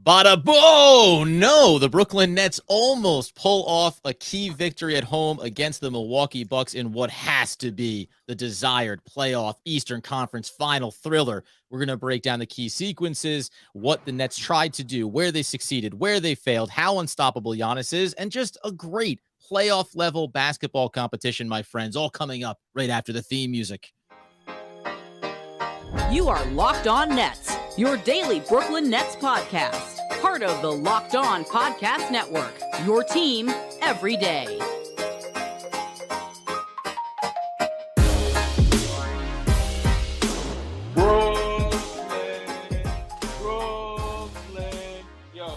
Bada boom! No, the Brooklyn Nets almost pull off a key victory at home against the Milwaukee Bucks in what has to be the desired playoff Eastern Conference final thriller. We're going to break down the key sequences, what the Nets tried to do, where they succeeded, where they failed, how unstoppable Giannis is, and just a great playoff level basketball competition, my friends, all coming up right after the theme music. You are Locked On Nets, your daily Brooklyn Nets podcast. Part of the Locked On Podcast Network, your team every day. Brooklyn, yo.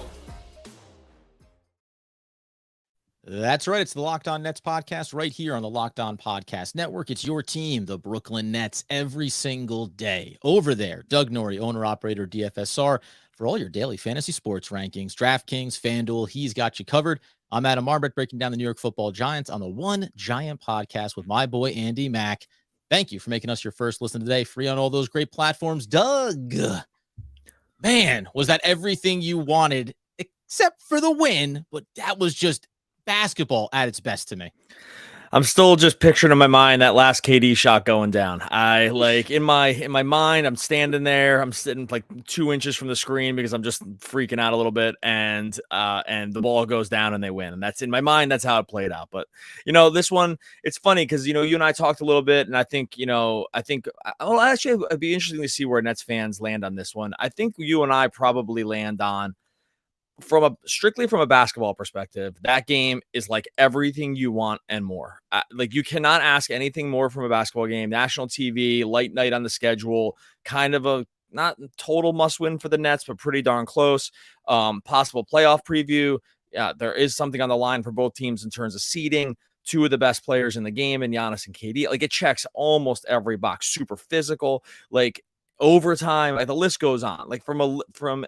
That's right. It's the Locked On Nets podcast right here on the Locked On Podcast Network. It's your team, the Brooklyn Nets, every single day. Over there, Doug Norrie, owner-operator, DFSR, for all your daily fantasy sports rankings. DraftKings, FanDuel, he's got you covered. I'm Adam Arbett, breaking down the New York Football Giants on the One Giant podcast with my boy, Andy Mack. Thank you for making us your first listen today. Free on all those great platforms. Doug, man, was that everything you wanted except for the win? But that was just basketball at its best to me. I'm still just picturing in my mind that last KD shot going down. I like in my mind, I'm standing there. I'm sitting like 2 inches from the screen because I'm just freaking out a little bit, and the ball goes down and they win. And that's in my mind. That's how it played out. But this one, it's funny because you and I talked a little bit, and I think well, actually, it'd be interesting to see where Nets fans land on this one. I think you and I probably land on. Strictly from a basketball perspective, that game is like everything you want and more. Like you cannot ask anything more from a basketball game. National TV, light night on the schedule, kind of a not total must win for the Nets, but pretty darn close. Possible playoff preview. Yeah, there is something on the line for both teams in terms of seeding. Two of the best players in the game, and Giannis and KD. Like it checks almost every box. Super physical. Like overtime, like the list goes on. Like from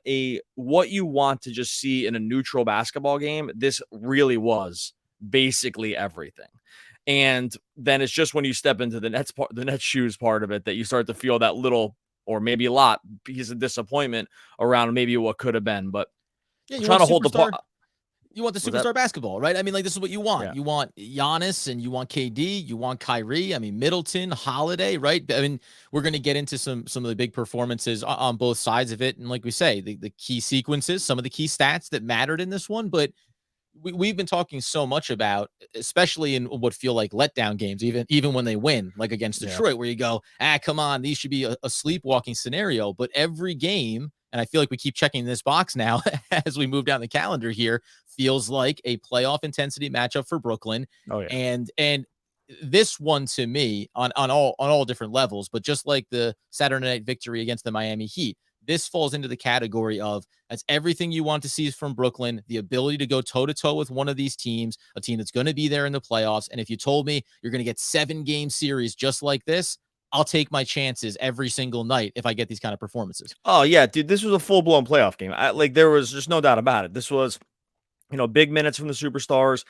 a what you want to just see in a neutral basketball game, this really was basically everything. And then it's just when you step into the Nets shoes part of it that you start to feel that little or maybe a lot piece of disappointment around maybe what could have been. But trying to hold the part. You want the superstar basketball, right? I mean, like, this is what you want. Yeah. You want Giannis and you want KD. You want Kyrie. I mean, Middleton, Holiday, right? I mean, we're going to get into some of the big performances on both sides of it. And like we say, the key sequences, some of the key stats that mattered in this one. But we've been talking so much about, especially in what feel like letdown games, even when they win, like against Detroit, where you go, come on, these should be a sleepwalking scenario. But every game, and I feel like we keep checking this box now as we move down the calendar here, feels like a playoff intensity matchup for Brooklyn. Oh, yeah. And this one to me on all different levels, but just like the Saturday night victory against the Miami Heat, this falls into the category of that's everything you want to see from Brooklyn, the ability to go toe-to-toe with one of these teams, a team that's going to be there in the playoffs. And if you told me you're going to get 7-game series just like this, I'll take my chances every single night if I get these kind of performances. Oh, yeah, dude, this was a full-blown playoff game. There was just no doubt about it. This was big minutes from the superstars,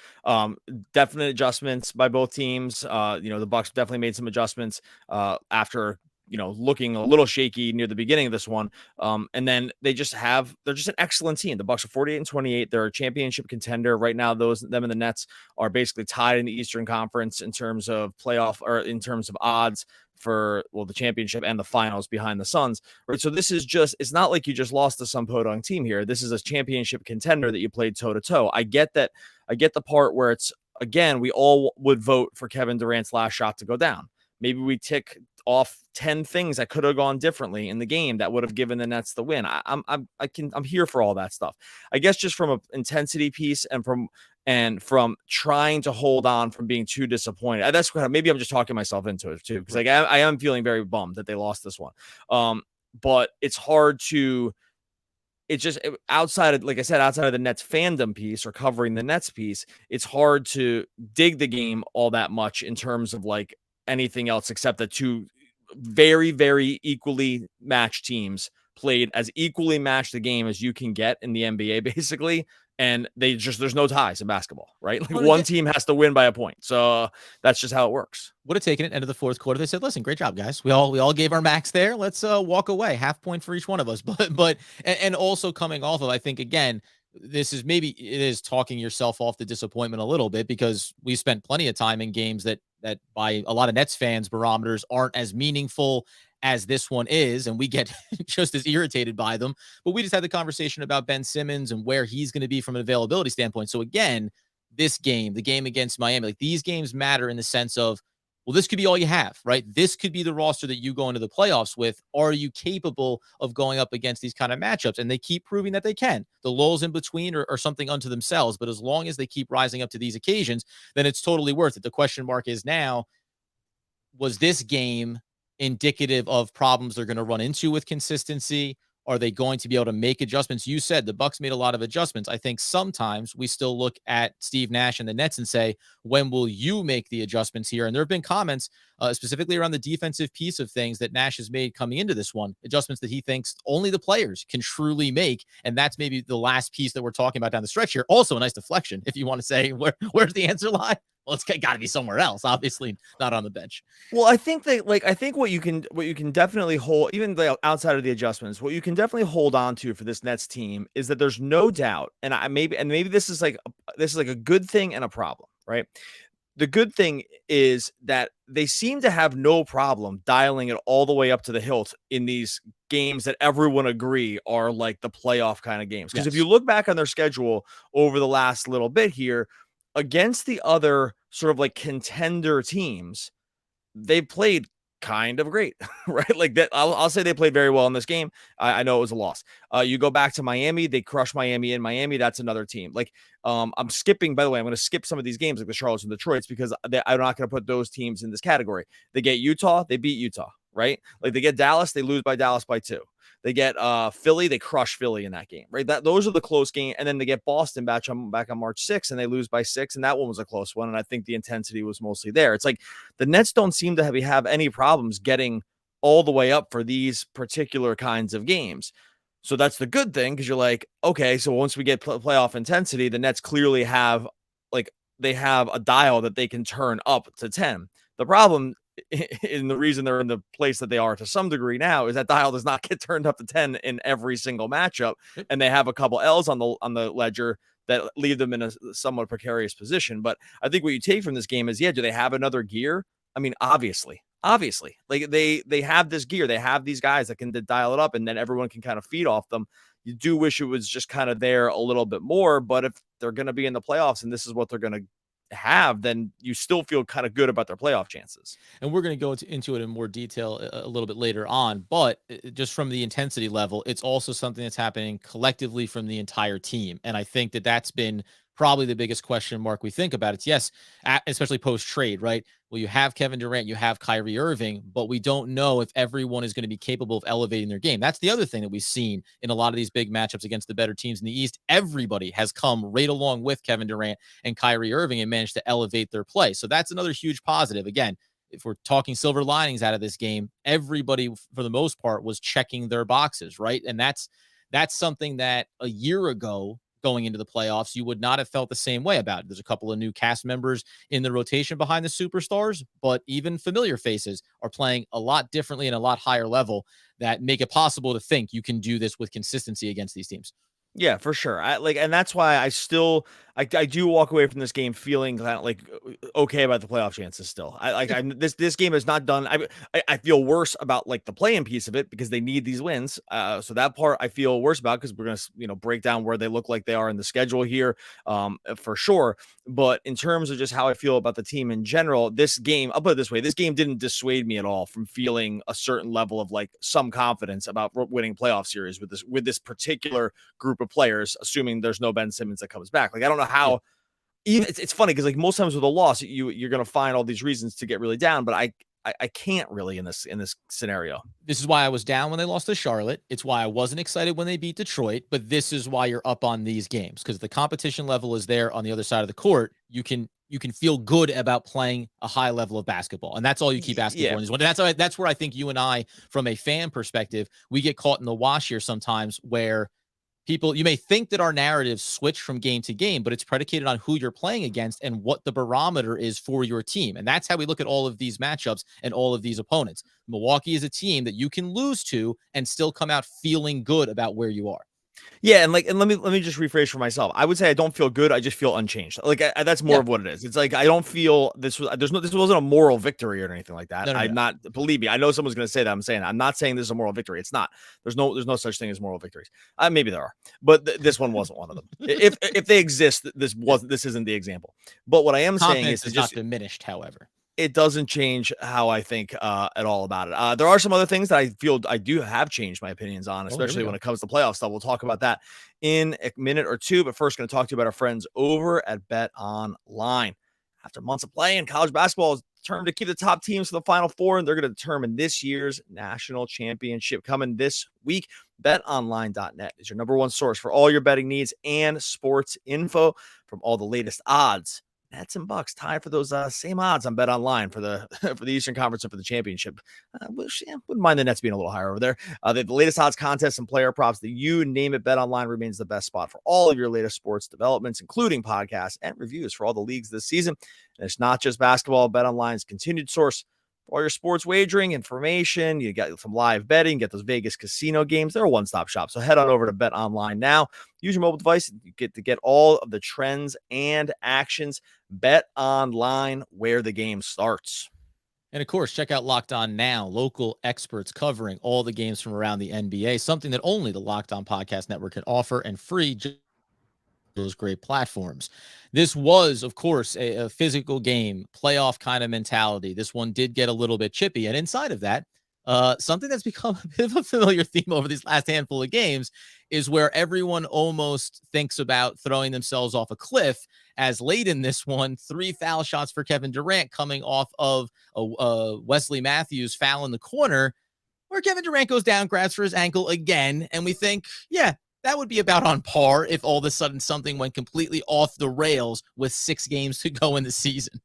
definite adjustments by both teams. The Bucks definitely made some adjustments after looking a little shaky near the beginning of this one. And then they're just an excellent team. The Bucks are 48-28. They're a championship contender right now. Them and the Nets are basically tied in the Eastern Conference in terms of playoff or in terms of odds for the championship and the finals behind the Suns. Right. So this is it's not like you just lost to some podunk team here. This is a championship contender that you played toe to toe. I get that. I get the part where it's, again, we all would vote for Kevin Durant's last shot to go down. Maybe we tick off 10 things that could have gone differently in the game that would have given the Nets the win. I'm here for all that stuff. I guess just from an intensity piece and from trying to hold on from being too disappointed. That's what maybe I'm just talking myself into it too, because like I am feeling very bummed that they lost this one. But it's hard to. It's just outside of, like I said, outside of the Nets fandom piece or covering the Nets piece, it's hard to dig the game all that much in terms of like anything else except the two very, very equally matched teams played as equally matched a game as you can get in the NBA, basically. And there's no ties in basketball, right? Like one team has to win by a point. So that's just how it works. Would have taken it end of the fourth quarter. They said, listen, great job, guys. We all gave our max there. Let's walk away. Half point for each one of us. But also coming off of, I think, again, this is maybe it is talking yourself off the disappointment a little bit, because we spent plenty of time in games that by a lot of Nets fans barometers aren't as meaningful as this one is, and we get just as irritated by them. But we just had the conversation about Ben Simmons and where he's going to be from an availability standpoint. So again, this game, the game against Miami, like these games matter in the sense of, well, this could be all you have, right? This could be the roster that you go into the playoffs with. Are you capable of going up against these kind of matchups? And they keep proving that they can. The lulls in between are something unto themselves, but as long as they keep rising up to these occasions, then it's totally worth it. The question mark is now, was this game indicative of problems they're going to run into with consistency? Are they going to be able to make adjustments? You said the Bucks made a lot of adjustments. I think sometimes we still look at Steve Nash and the Nets and say, when will you make the adjustments here? And there have been comments specifically around the defensive piece of things that Nash has made coming into this one, adjustments that he thinks only the players can truly make. And that's maybe the last piece that we're talking about down the stretch here. Also a nice deflection, if you want to say, where's the answer lie? Well, it's got to be somewhere else, obviously not on the bench. Well, I think what you can definitely hold, even outside of the adjustments, what you can definitely hold on to for this Nets team is that there's no doubt, and maybe this is like a good thing and a problem, right? The good thing is that they seem to have no problem dialing it all the way up to the hilt in these games that everyone agree are like the playoff kind of games. Because if you look back on their schedule over the last little bit here, against the other sort of like contender teams, they played kind of great, right? Like that. I'll say they played very well in this game. I know it was a loss. You go back to Miami, they crushed Miami in Miami. That's another team. Like, I'm skipping, by the way, I'm going to skip some of these games like the Charlottes and Detroits because I'm not going to put those teams in this category. They get Utah, they beat Utah, right? Like they get Dallas, they lose by Dallas by 2. They get Philly, they crush Philly in that game, right? Those are the close game. And then they get Boston back on March 6th, and they lose by 6, and that one was a close one. And I think the intensity was mostly there. It's like the Nets don't seem to have any problems getting all the way up for these particular kinds of games. So that's the good thing, because you're like, okay, so once we get playoff intensity, the Nets clearly have they have a dial that they can turn up to 10. The problem, and the reason they're in the place that they are to some degree now, is that dial does not get turned up to 10 in every single matchup, and they have a couple L's on the ledger that leave them in a somewhat precarious position. But I think what you take from this game is, do they have another gear? I mean, obviously, like they have this gear, they have these guys that can dial it up, and then everyone can kind of feed off them. You do wish it was just kind of there a little bit more, but if they're going to be in the playoffs and this is what they're going to have, then you still feel kind of good about their playoff chances. And we're going to go into it in more detail a little bit later on, but just from the intensity level, it's also something that's happening collectively from the entire team. And I think that that's been probably the biggest question mark we think about. It's yes, especially post trade, right? Well, you have Kevin Durant, you have Kyrie Irving, but we don't know if everyone is going to be capable of elevating their game. That's the other thing that we've seen in a lot of these big matchups against the better teams in the East. Everybody has come right along with Kevin Durant and Kyrie Irving and managed to elevate their play. So that's another huge positive. Again, if we're talking silver linings out of this game, everybody for the most part was checking their boxes, right? And that's something that a year ago, going into the playoffs, you would not have felt the same way about it. There's a couple of new cast members in the rotation behind the superstars, but even familiar faces are playing a lot differently and a lot higher level that make it possible to think you can do this with consistency against these teams. Yeah, for sure. And that's why I do walk away from this game feeling kind of like okay about the playoff chances still. This game is not done. I feel worse about like the play-in piece of it because they need these wins. So that part I feel worse about because we're gonna break down where they look like they are in the schedule here, for sure. But in terms of just how I feel about the team in general, this game, I'll put it this way: this game didn't dissuade me at all from feeling a certain level of like some confidence about winning playoff series with this particular group of players, assuming there's no Ben Simmons that comes back. Like I don't know how. Even it's funny because like most times with a loss, you're gonna find all these reasons to get really down, but I can't really in this scenario. This is why I was down when they lost to Charlotte. It's why I wasn't excited when they beat Detroit, but this is why you're up on these games because the competition level is there on the other side of the court. You can you can feel good about playing a high level of basketball. And that's all you keep asking for in this one. That's where I think you and I, from a fan perspective, we get caught in the wash here sometimes where people, you may think that our narratives switch from game to game, but it's predicated on who you're playing against and what the barometer is for your team. And that's how we look at all of these matchups and all of these opponents. Milwaukee is a team that you can lose to and still come out feeling good about where you are. Yeah, and let me just rephrase for myself. I would say I don't feel good. I just feel unchanged. Like that's more of what it is. It's like I don't feel this wasn't a moral victory or anything like that. No. Not believe me. I know someone's going to say that. I'm not saying this is a moral victory. It's not. There's no such thing as moral victories. Maybe there are, but this one wasn't one of them. If they exist, this isn't the example. But what I am saying is it's not diminished. However, it doesn't change how I think at all about it. There are some other things that I feel I do have changed my opinions on, especially when it comes to playoff stuff. We'll talk about that in a minute or two. But first, going to talk to you about our friends over at Bet Online. After months of playing, college basketball is determined to keep the top teams to the Final Four, and they're going to determine this year's national championship coming this week. BetOnline.net is your number one source for all your betting needs and sports info, from all the latest odds, Nets and Bucks tied for those same odds on Bet Online for the for the Eastern Conference and for the championship. Wouldn't mind the Nets being a little higher over there. The latest odds, contests, and player props that you name it, Bet Online remains the best spot for all of your latest sports developments, including podcasts and reviews for all the leagues this season. And it's not just basketball. Bet Online's continued source for all your sports wagering information. You got some live betting, get those Vegas casino games. They're a one-stop shop. So head on over to Bet Online now. Use your mobile device. You get to get all of the trends and actions. Bet Online, where the game starts. And of course, check out Locked On Now, local experts covering all the games from around the NBA, something that only the Locked On Podcast Network can offer, and free those great platforms. This was, of course, a physical game, playoff kind of mentality. This one did get a little bit chippy. And inside of that, something that's become a bit of a familiar theme over these last handful of games is where everyone almost thinks about throwing themselves off a cliff, as late in this one, 3 foul shots for Kevin Durant coming off of Wesley Matthews foul in the corner, where Kevin Durant goes down, grabs for his ankle again, and we think, yeah, that would be about on par if all of a sudden something went completely off the rails with 6 games to go in the season.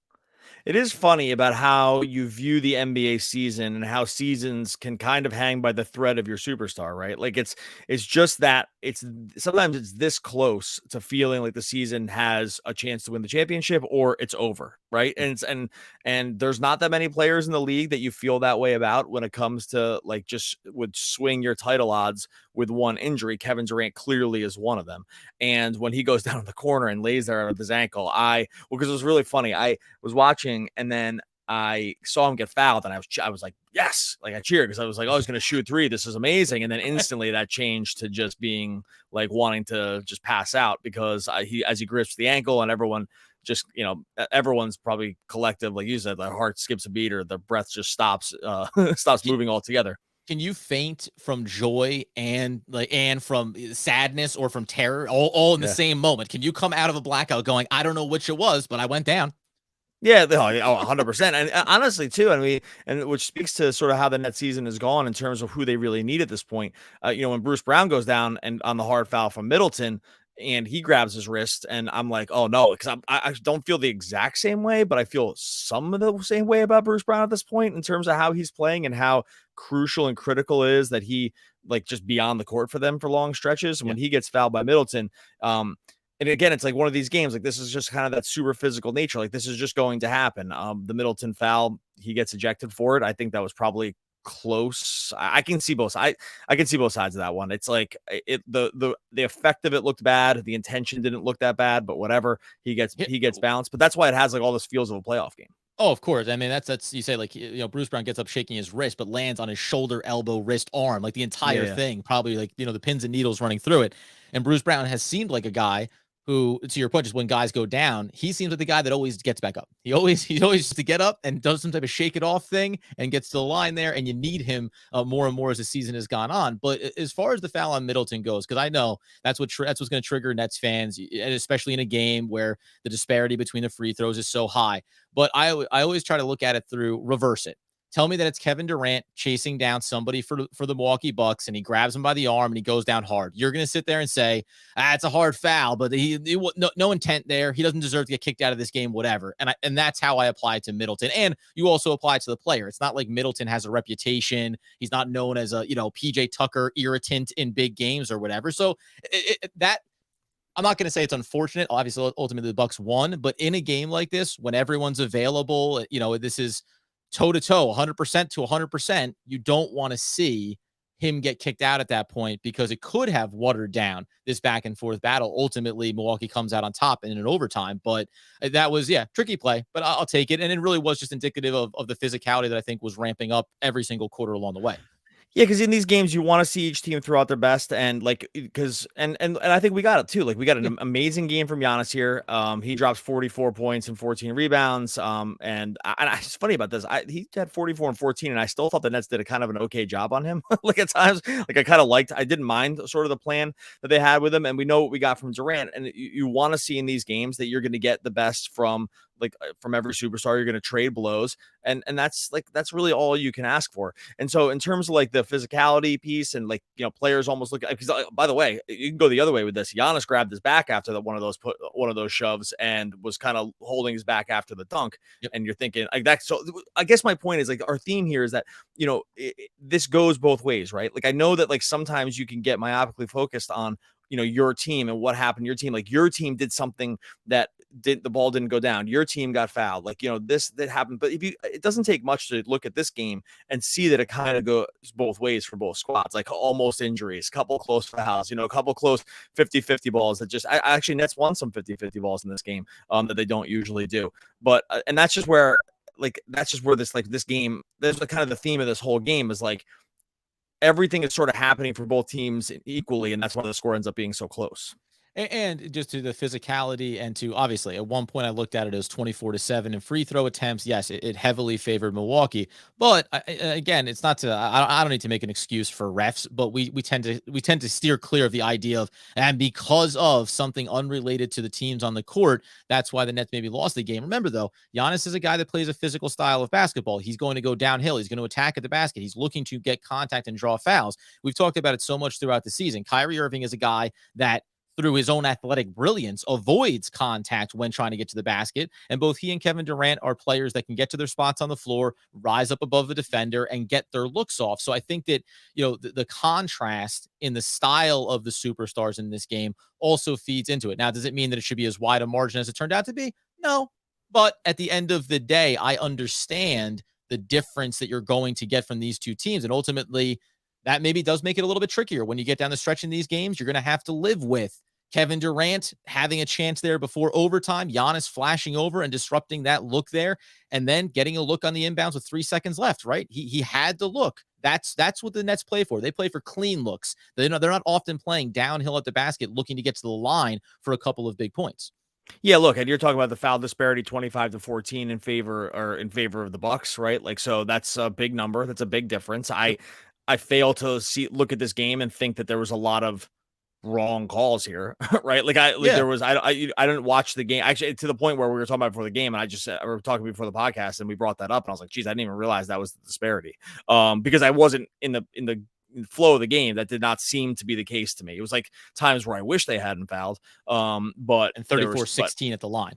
It is funny about how you view the NBA season and how seasons can kind of hang by the thread of your superstar, right? Like it's just that sometimes it's this close to feeling like the season has a chance to win the championship or it's over, right? And there's not that many players in the league that you feel that way about when it comes to like just would swing your title odds with one injury. Kevin Durant clearly is one of them. And when he goes down in the corner and lays there with his ankle, because it was really funny. I was watching and then I saw him get fouled and I was like, yes, like I cheered because I was like, oh, he's going to shoot 3. This is amazing. And then instantly that changed to just being like wanting to just pass out because as he grips the ankle and everyone just, everyone's probably collective. Like you said, the heart skips a beat or the breath just stops moving altogether. Can you faint from joy and from sadness or from terror all in the same moment? Can you come out of a blackout going, I don't know which it was, but I went down? Yeah, 100%. And honestly, too, and which speaks to sort of how the net season has gone in terms of who they really need at this point. When Bruce Brown goes down and on the hard foul from Middleton and he grabs his wrist and I'm like, oh no, because I don't feel the exact same way, but I feel some of the same way about Bruce Brown at this point in terms of how he's playing and how crucial and critical it is that he like just be on the court for them for long stretches. And when he gets fouled by Middleton, and again, it's like one of these games, like this is just kind of that super physical nature. Like this is just going to happen. The Middleton foul, he gets ejected for it. I think that was probably close. I can see both. I can see both sides of that one. It's like the effect of it looked bad. The intention didn't look that bad, but whatever. He gets bounced. But that's why it has like all this feels of a playoff game. Oh, of course. I mean, that's you say like, Bruce Brown gets up shaking his wrist, but lands on his shoulder, elbow, wrist, arm, like the entire thing, probably like, the pins and needles running through it. And Bruce Brown has seemed like a guy who, to your point, just when guys go down, he seems like the guy that always gets back up. He always to get up and does some type of shake it off thing and gets to the line there. And you need him more and more as the season has gone on. But as far as the foul on Middleton goes, because I know that's what's going to trigger Nets fans, and especially in a game where the disparity between the free throws is so high. But I always try to look at it through reverse it. Tell me that it's Kevin Durant chasing down somebody for the Milwaukee Bucks, and he grabs him by the arm and he goes down hard. You're going to sit there and say, it's a hard foul, but no intent there. He doesn't deserve to get kicked out of this game, whatever. And that's how I apply it to Middleton. And you also apply it to the player. It's not like Middleton has a reputation. He's not known as a, PJ Tucker irritant in big games or whatever. So that I'm not going to say it's unfortunate. Obviously, ultimately the Bucks won, but in a game like this, when everyone's available, this is toe to toe, 100% to 100%. You don't want to see him get kicked out at that point because it could have watered down this back and forth battle. Ultimately, Milwaukee comes out on top in an overtime, but that was, tricky play, but I'll take it. And it really was just indicative of the physicality that I think was ramping up every single quarter along the way. Yeah, because in these games, you want to see each team throw out their best, and because and I think we got it too. Like we got an amazing game from Giannis here. He drops 44 points and 14 rebounds. And it's funny about this. He had 44 and 14, and I still thought the Nets did a kind of an okay job on him. Like at times, like I didn't mind sort of the plan that they had with him, and we know what we got from Durant. And you want to see in these games that you're going to get the best from every superstar. You're going to trade blows, and that's really all you can ask for. And so in terms of like the physicality piece and players almost look, because by the way, you can go the other way with this. Giannis grabbed his back after one of those shoves and was kind of holding his back after the dunk. Yep. And you're thinking like that. So I guess my point is like our theme here is that this goes both ways, right? Like I know that like sometimes you can get myopically focused on your team and what happened to your team. Like your team did something that the ball didn't go down. Your team got fouled. Like, this that happened. But it doesn't take much to look at this game and see that it kind of goes both ways for both squads, like almost injuries, couple close fouls, a couple close 50-50 balls that just, actually Nets won some 50-50 balls in this game that they don't usually do. But, and that's just where this game, there's kind of the theme of this whole game is like, everything is sort of happening for both teams equally, and that's why the score ends up being so close. And just to the physicality and to obviously at one point I looked at it as 24-7 and free throw attempts. Yes, it heavily favored Milwaukee, but again, it's not to, I don't need to make an excuse for refs, but we tend to steer clear of the idea of, and because of something unrelated to the teams on the court, that's why the Nets maybe lost the game. Remember though, Giannis is a guy that plays a physical style of basketball. He's going to go downhill. He's going to attack at the basket. He's looking to get contact and draw fouls. We've talked about it so much throughout the season. Kyrie Irving is a guy that through his own athletic brilliance, avoids contact when trying to get to the basket. And both he and Kevin Durant are players that can get to their spots on the floor, rise up above the defender, and get their looks off. So I think that, the contrast in the style of the superstars in this game also feeds into it. Now, does it mean that it should be as wide a margin as it turned out to be? No. But at the end of the day, I understand the difference that you're going to get from these two teams. And ultimately, that maybe does make it a little bit trickier when you get down the stretch in these games. You're going to have to live with Kevin Durant having a chance there before overtime, Giannis flashing over and disrupting that look there, and then getting a look on the inbounds with 3 seconds left, right? He had to look. That's what the Nets play for. They play for clean looks. They're not often playing downhill at the basket looking to get to the line for a couple of big points. Yeah, look, and you're talking about the foul disparity 25-14 in favor of the Bucks, right? Like, so that's a big number. That's a big difference. I fail to look at this game and think that there was a lot of wrong calls here, right? There was, I didn't watch the game actually to the point where we were talking about before the game, and we were talking before the podcast, and we brought that up, and I was like, geez, I didn't even realize that was the disparity, because I wasn't in the flow of the game. That did not seem to be the case to me. It was like times where I wish they hadn't fouled, but and 34-16 at the line.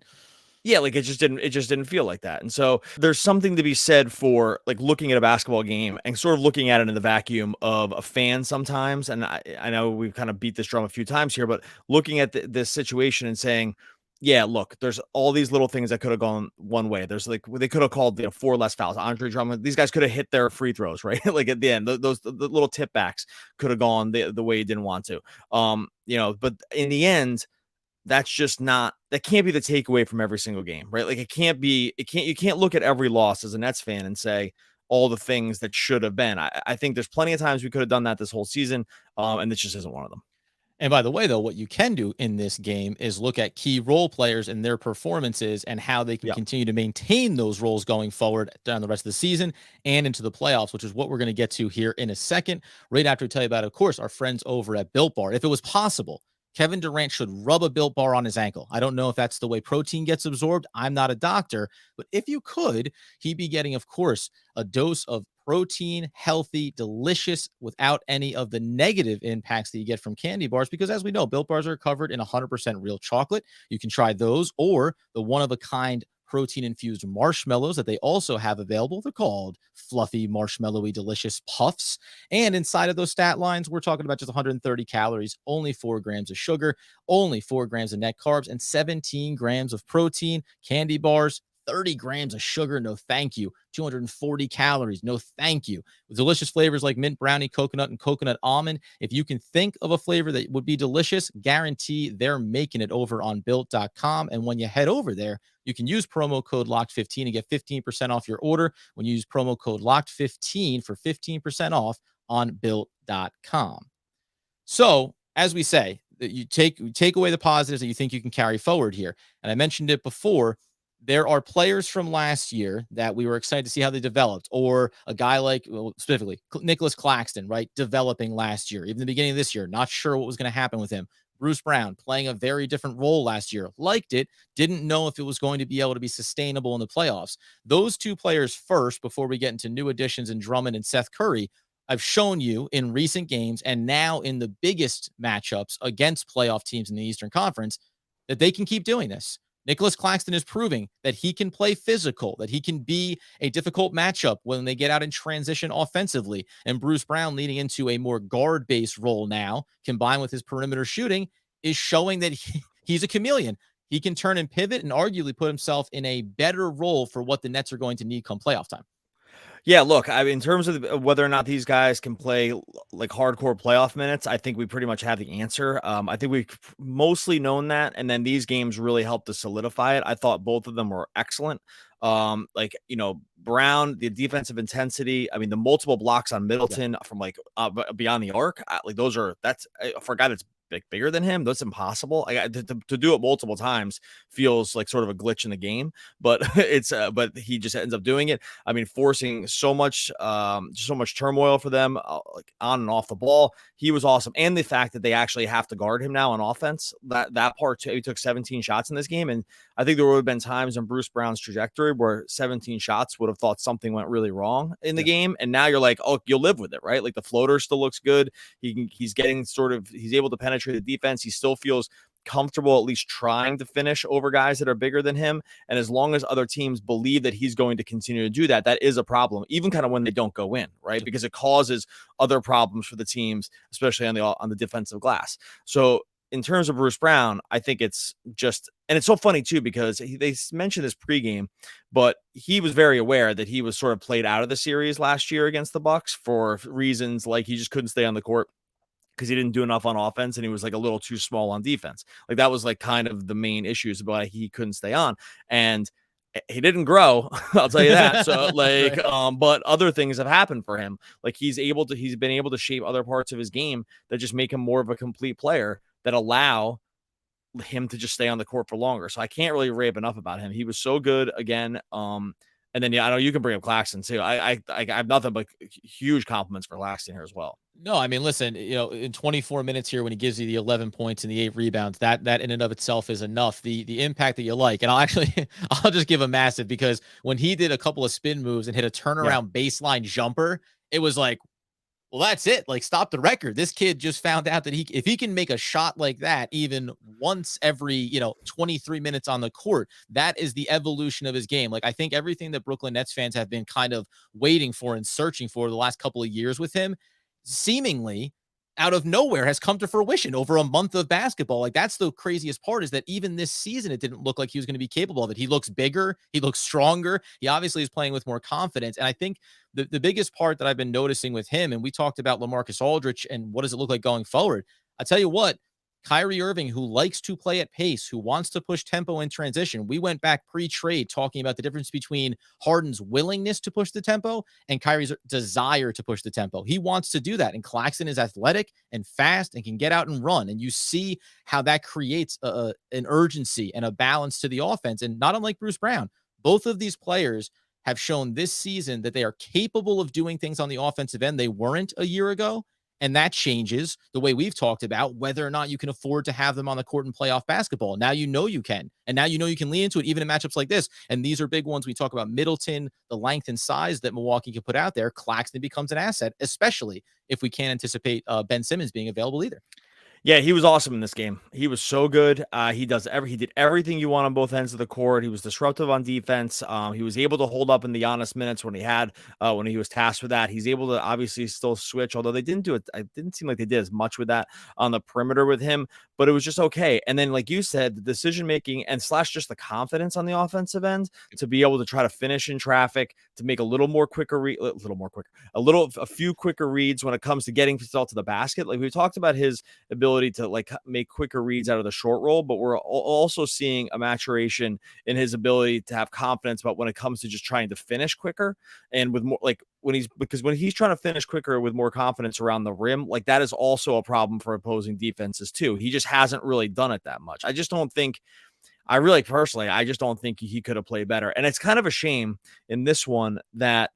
Yeah, like it just didn't feel like that. And so there's something to be said for like looking at a basketball game and sort of looking at it in the vacuum of a fan sometimes. And I know we've kind of beat this drum a few times here, but looking at this situation and saying, yeah, look, there's all these little things that could have gone one way. There's like, they could have called 4 less fouls. Andre Drummond, these guys could have hit their free throws, right? Like at the end, the little tip backs could have gone the way you didn't want to. But in the end, that's just not, that can't be the takeaway from every single game, right? Like you can't look at every loss as a Nets fan and say all the things that should have been. I think there's plenty of times we could have done that this whole season, and this just isn't one of them. And by the way, though, what you can do in this game is look at key role players and their performances and how they can continue to maintain those roles going forward down the rest of the season and into the playoffs, which is what we're going to get to here in a second, right after we tell you about, of course, our friends over at Built Bar. If it was possible, Kevin Durant should rub a Built Bar on his ankle. I don't know if that's the way protein gets absorbed. I'm not a doctor, but if you could, he'd be getting, of course, a dose of protein, healthy, delicious, without any of the negative impacts that you get from candy bars. Because as we know, Built Bars are covered in 100% real chocolate. You can try those or the one-of-a-kind protein-infused marshmallows that they also have available. They're called fluffy, marshmallowy, delicious puffs. And inside of those stat lines, we're talking about just 130 calories, only 4 grams of sugar, only 4 grams of net carbs, and 17 grams of protein. Candy bars, 30 grams of sugar, no thank you. 240 calories, no thank you. With delicious flavors like mint brownie, coconut, and coconut almond. If you can think of a flavor that would be delicious, guarantee they're making it over on built.com. And when you head over there, you can use promo code LOCKED15 and get 15% off your order when you use promo code LOCKED15 for 15% off on built.com. So, as we say, you take away the positives that you think you can carry forward here. And I mentioned it before. There are players from last year that we were excited to see how they developed, or a guy like, well, specifically Nicholas Claxton, right? Developing last year, even the beginning of this year, not sure what was going to happen with him. Bruce Brown playing a very different role last year, liked it, didn't know if it was going to be able to be sustainable in the playoffs. Those two players first, before we get into new additions in Drummond and Seth Curry, I've shown you in recent games and now in the biggest matchups against playoff teams in the Eastern Conference that they can keep doing this. Nicholas Claxton is proving that he can play physical, that he can be a difficult matchup when they get out in transition offensively. And Bruce Brown, leading into a more guard-based role now, combined with his perimeter shooting, is showing that he's a chameleon. He can turn and pivot and arguably put himself in a better role for what the Nets are going to need come playoff time. Yeah, look, I mean, in terms of whether or not these guys can play like hardcore playoff minutes, I think we pretty much have the answer. I think we've mostly known that, and then these games really helped to solidify it. I thought both of them were excellent. Brown, the defensive intensity. I mean, the multiple blocks on Middleton from like beyond the arc, that's for a guy that's bigger than him. That's impossible. To do it multiple times feels like sort of a glitch in the game, but but he just ends up doing it. I mean, forcing so much turmoil for them, like on and off the ball. He was awesome, and the fact that they actually have to guard him now on offense. That part too. He took 17 shots in this game, and I think there would have been times in Bruce Brown's trajectory where 17 shots would have thought something went really wrong in the game, and now you're like, oh, you'll live with it, right? Like the floater still looks good. He's able to penetrate the defense. He still feels comfortable at least trying to finish over guys that are bigger than him. And as long as other teams believe that he's going to continue to do that, that is a problem, even kind of when they don't go in, right? Because it causes other problems for the teams, especially on the defensive glass. So in terms of Bruce Brown, I think it's just, and it's so funny too, because they mentioned this pregame, but he was very aware that he was sort of played out of the series last year against the Bucks for reasons like he just couldn't stay on the court because he didn't do enough on offense and he was like a little too small on defense. Like that was like kind of the main issues about why he couldn't stay on. And he didn't grow, I'll tell you that. So like, but other things have happened for him. Like he's been able to shape other parts of his game that just make him more of a complete player that allow him to just stay on the court for longer. So I can't really rave enough about him. He was so good again. And then, I know you can bring up Claxton too. I have nothing but huge compliments for Claxton here as well. No, I mean, listen, in 24 minutes here, when he gives you the 11 points and the 8 rebounds, that in and of itself is enough. The impact that you like, and I'll just give a massive, because when he did a couple of spin moves and hit a turnaround baseline jumper, it was like, well, that's it. Like, stop the record. This kid just found out that if he can make a shot like that, even once every, 23 minutes on the court, that is the evolution of his game. Like, I think everything that Brooklyn Nets fans have been kind of waiting for and searching for the last couple of years with him, seemingly out of nowhere has come to fruition over a month of basketball. Like, that's the craziest part, is that even this season, it didn't look like he was going to be capable of it. He looks bigger. He looks stronger. He obviously is playing with more confidence. And I think the biggest part that I've been noticing with him, and we talked about LaMarcus Aldridge and what does it look like going forward. I tell you what, Kyrie Irving, who likes to play at pace, who wants to push tempo in transition. We went back pre-trade talking about the difference between Harden's willingness to push the tempo and Kyrie's desire to push the tempo. He wants to do that. And Claxton is athletic and fast and can get out and run. And you see how that creates an urgency and a balance to the offense. And not unlike Bruce Brown, both of these players have shown this season that they are capable of doing things on the offensive end they weren't a year ago. And that changes the way we've talked about whether or not you can afford to have them on the court in playoff basketball. Now you know you can. And now you know you can lean into it even in matchups like this. And these are big ones. We talk about Middleton, the length and size that Milwaukee can put out there. Claxton becomes an asset, especially if we can't anticipate Ben Simmons being available either. Yeah, he was awesome in this game. He was so good. He did everything you want on both ends of the court. He was disruptive on defense. He was able to hold up in the Giannis minutes when he was tasked with that. He's able to obviously still switch, although they didn't do it. It didn't seem like they did as much with that on the perimeter with him, but it was just okay. And then, like you said, the decision making and slash just the confidence on the offensive end to be able to try to finish in traffic, to make a few quicker reads when it comes to getting himself to the basket. Like we talked about his ability to like make quicker reads out of the short roll, but we're also seeing a maturation in his ability to have confidence about when it comes to just trying to finish quicker and with more like when he's trying to finish quicker with more confidence around the rim, like that is also a problem for opposing defenses too. He just hasn't really done it that much. I just don't think he could have played better. And it's kind of a shame in this one that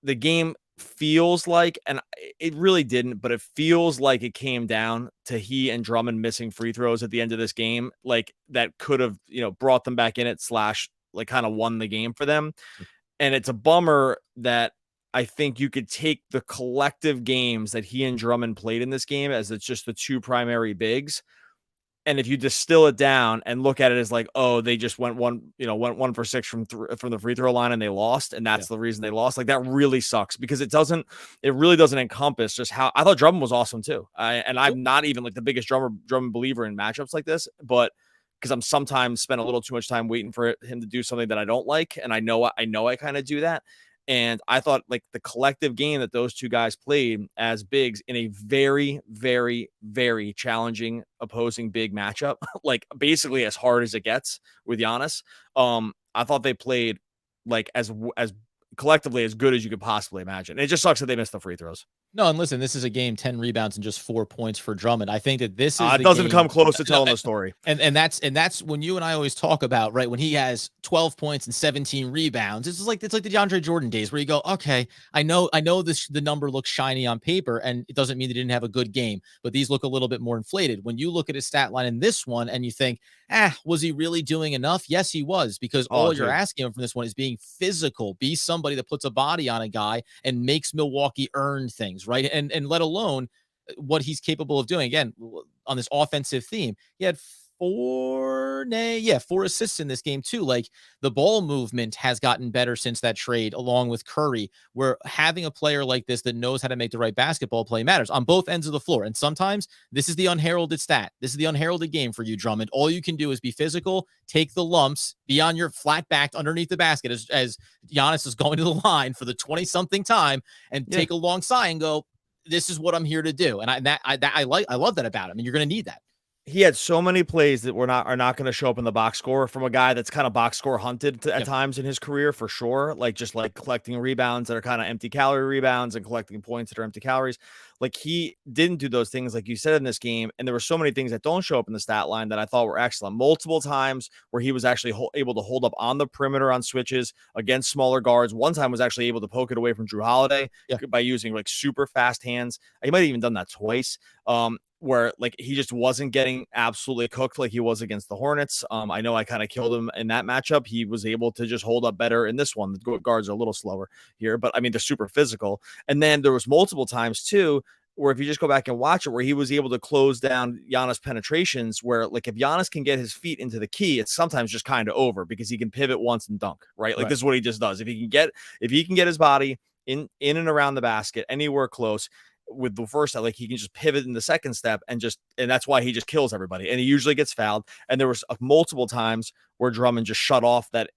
the game feels like, and it really didn't, but it feels like it came down to he and Drummond missing free throws at the end of this game, like that could have, brought them back in it slash like kind of won the game for them. And it's a bummer that I think you could take the collective games that he and Drummond played in this game as it's just the two primary bigs. And if you distill it down and look at it as like, oh, they just went 1 for 6 from the free throw line and they lost, and that's the reason they lost. Like that really sucks because it really doesn't encompass just how I thought Drummond was awesome too. I'm not even like the biggest Drummond believer in matchups like this, but because I'm sometimes spend a little too much time waiting for him to do something that I don't like, and I know I kind of do that. And I thought like the collective game that those two guys played as bigs in a very, very, very challenging opposing big matchup, like basically as hard as it gets with Giannis. I thought they played like as collectively as good as you could possibly imagine. It just sucks that they missed the free throws. No, and listen, this is a game, 10 rebounds and just 4 points for Drummond. I think that this is it doesn't come close to telling the story. And that's when you and I always talk about, right, when he has 12 points and 17 rebounds. It's like the DeAndre Jordan days where you go, okay, I know the number looks shiny on paper, and it doesn't mean they didn't have a good game, but these look a little bit more inflated. When you look at his stat line in this one and you think, was he really doing enough? Yes, he was, because all you're asking him from this one is being physical, be somebody that puts a body on a guy and makes Milwaukee earn things, right? And let alone what he's capable of doing. Again, on this offensive theme, he had 4 assists in this game too. Like the ball movement has gotten better since that trade, along with Curry, where having a player like this that knows how to make the right basketball play matters on both ends of the floor. And sometimes this is the unheralded stat. This is the unheralded game for you, Drummond. All you can do is be physical, take the lumps, be on your flat back underneath the basket as Giannis is going to the line for the 20-something time, and take a long sigh and go, this is what I'm here to do. And I love that about him. And you're going to need that. He had so many plays that are not going to show up in the box score from a guy that's kind of box score hunted at times in his career, for sure. Like just like collecting rebounds that are kind of empty calorie rebounds and collecting points that are empty calories. Like he didn't do those things, like you said, in this game. And there were so many things that don't show up in the stat line that I thought were excellent. Multiple times where he was actually able to hold up on the perimeter on switches against smaller guards. One time was actually able to poke it away from Drew Holiday by using like super fast hands. He might have even done that twice. Where like he just wasn't getting absolutely cooked like he was against the Hornets. I know I kind of killed him in that matchup. He was able to just hold up better in this one. The guards are a little slower here, but I mean, they're super physical. And then there was multiple times too, where if you just go back and watch it, where he was able to close down Giannis penetrations, where like if Giannis can get his feet into the key, it's sometimes just kind of over because he can pivot once and dunk, right? Like this is what he just does. If he can get his body in and around the basket, anywhere close, with the first step, like he can just pivot in the second step and that's why he just kills everybody. And he usually gets fouled. And there was multiple times where Drummond just shut off that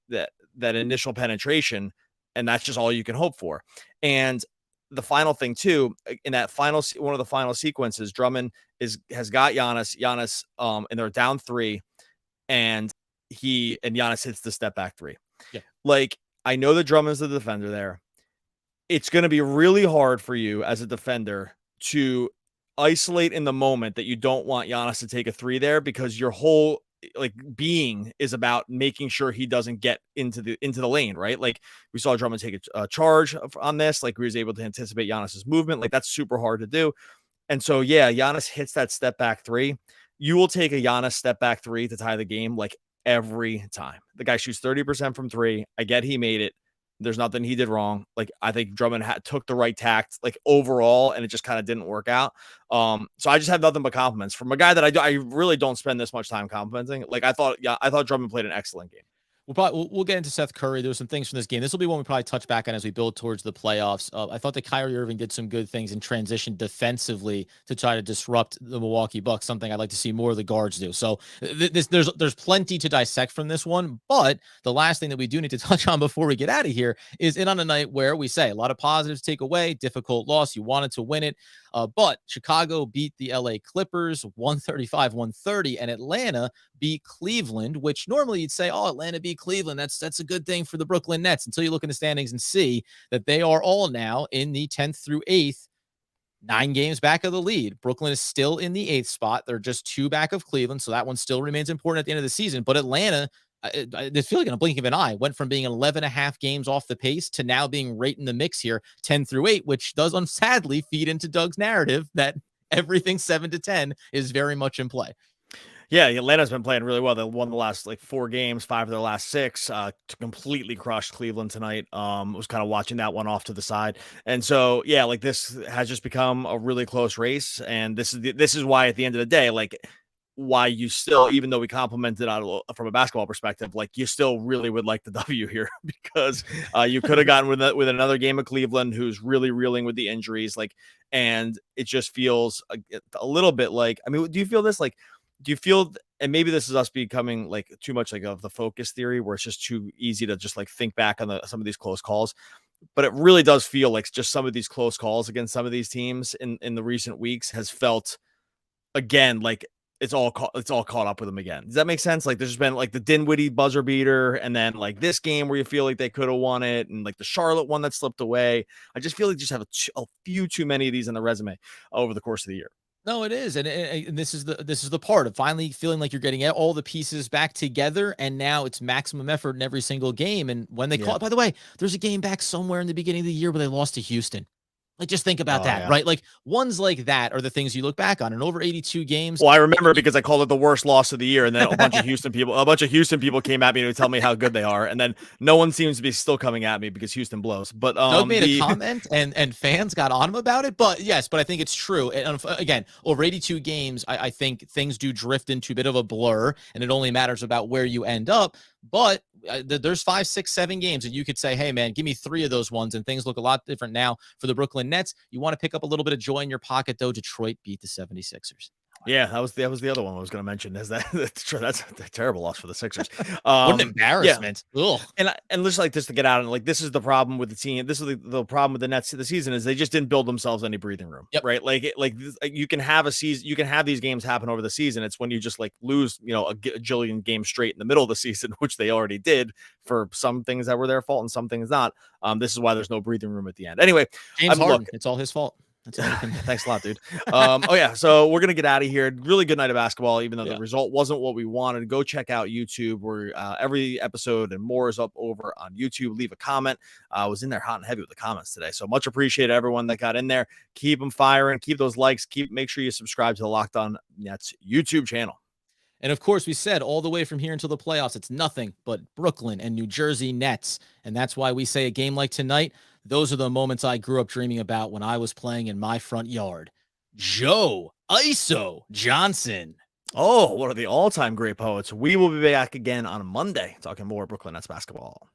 initial penetration. And that's just all you can hope for. And the final thing too, in that one of the final sequences, Drummond has got Giannis, and they're down 3, and Giannis hits the step back 3. Yeah. Like I know that Drummond's the defender there. It's going to be really hard for you as a defender to isolate in the moment that you don't want Giannis to take a 3 there, because your whole like being is about making sure he doesn't get into the lane, right? Like we saw Drummond take a charge on this, like he was able to anticipate Giannis's movement. Like that's super hard to do. And so, yeah, Giannis hits that step back three. You will take a Giannis step back three to tie the game like every time. The guy shoots 30% from three. I get he made it. There's nothing he did wrong. Like I think Drummond took the right tact, like overall, and it just kind of didn't work out. So I just have nothing but compliments from a guy that I really don't spend this much time complimenting. Like I thought Drummond played an excellent game. We'll get into Seth Curry. There were some things from this game. This will be one we probably touch back on as we build towards the playoffs. I thought that Kyrie Irving did some good things in transition defensively to try to disrupt the Milwaukee Bucks, something I'd like to see more of the guards do. So there's plenty to dissect from this one. But the last thing that we do need to touch on before we get out of here is in on a night where we say a lot of positives take away, difficult loss. You wanted to win it. But Chicago beat the LA Clippers 135-130, and Atlanta beat Cleveland, which normally you'd say, oh, Atlanta beat Cleveland. That's a good thing for the Brooklyn Nets until you look in the standings and see that they are all now in the 10th through 8th, 9 games back of the lead. Brooklyn is still in the 8th spot. They're just 2 back of Cleveland, so that one still remains important at the end of the season. But Atlanta, I feel like in a blink of an eye, went from being 11 and a half games off the pace to now being right in the mix here, 10 through 8, which does sadly feed into Doug's narrative that everything 7 to 10 is very much in play. Yeah, Atlanta's been playing really well. They won the last 4 games, 5 of their last 6. To completely crush Cleveland tonight. Was kind of watching that one off to the side, and so yeah, like this has just become a really close race, and this is why at the end of the day, why you still, even though we complimented on from a basketball perspective, like you still really would like the W here because you could have gotten with another game of Cleveland, who's really reeling with the injuries, and it just feels a little bit like. I mean, do you feel this like? Do you feel, and maybe this is us becoming too much of the focus theory where it's just too easy to just think back on some of these close calls, but it really does feel like just some of these close calls against some of these teams in the recent weeks has felt again, like it's all caught up with them again. Does that make sense? Like there's been the Dinwiddie buzzer beater, and then this game where you feel like they could have won it, and the Charlotte one that slipped away. I just feel like you just have a few too many of these in the resume over the course of the year. No, it is, and this is the part of finally feeling like you're getting all the pieces back together, and now it's maximum effort in every single game. And when they call it, by the way, there's a game back somewhere in the beginning of the year where they lost to Houston. Just think about that, right? Ones like that are the things you look back on. And over 82 games. Well, I remember because I called it the worst loss of the year, and then a bunch of Houston people came at me to tell me how good they are, and then no one seems to be still coming at me because Houston blows. But Doug made a comment, and fans got on him about it. But yes, I think it's true. And again, over 82 games, I think things do drift into a bit of a blur, and it only matters about where you end up. But there's 5, 6, 7 games and you could say, hey man, give me 3 of those ones, and things look a lot different now for the Brooklyn Nets. You want to pick up a little bit of joy in your pocket, though. Detroit beat the 76ers. Yeah, that was the other one I was going to mention. Is that's a terrible loss for the Sixers. What an embarrassment! Yeah. And just this to get out, and this is the problem with the team. This is the problem with the Nets this season is they just didn't build themselves any breathing room. Yep. Right? You can have a season, you can have these games happen over the season. It's when you just lose, a jillion games straight in the middle of the season, which they already did for some things that were their fault and some things not. This is why there's no breathing room at the end. Anyway, James Harden, it's all his fault. Thanks a lot, dude. So we're gonna get out of here. Really good night of basketball, even though the result wasn't what we wanted. Go check out YouTube, where every episode and more is up over on YouTube. Leave a comment. I was in there hot and heavy with the comments today, so much appreciated everyone that got in there. Keep them firing. Keep those likes. Make sure you subscribe to the Locked On Nets YouTube channel. And of course, we said all the way from here until the playoffs, it's nothing but Brooklyn and New Jersey Nets. And that's why we say a game like tonight, those are the moments I grew up dreaming about when I was playing in my front yard. Joe ISO Johnson. Oh, one of the all-time great poets. We will be back again on Monday talking more Brooklyn Nets basketball.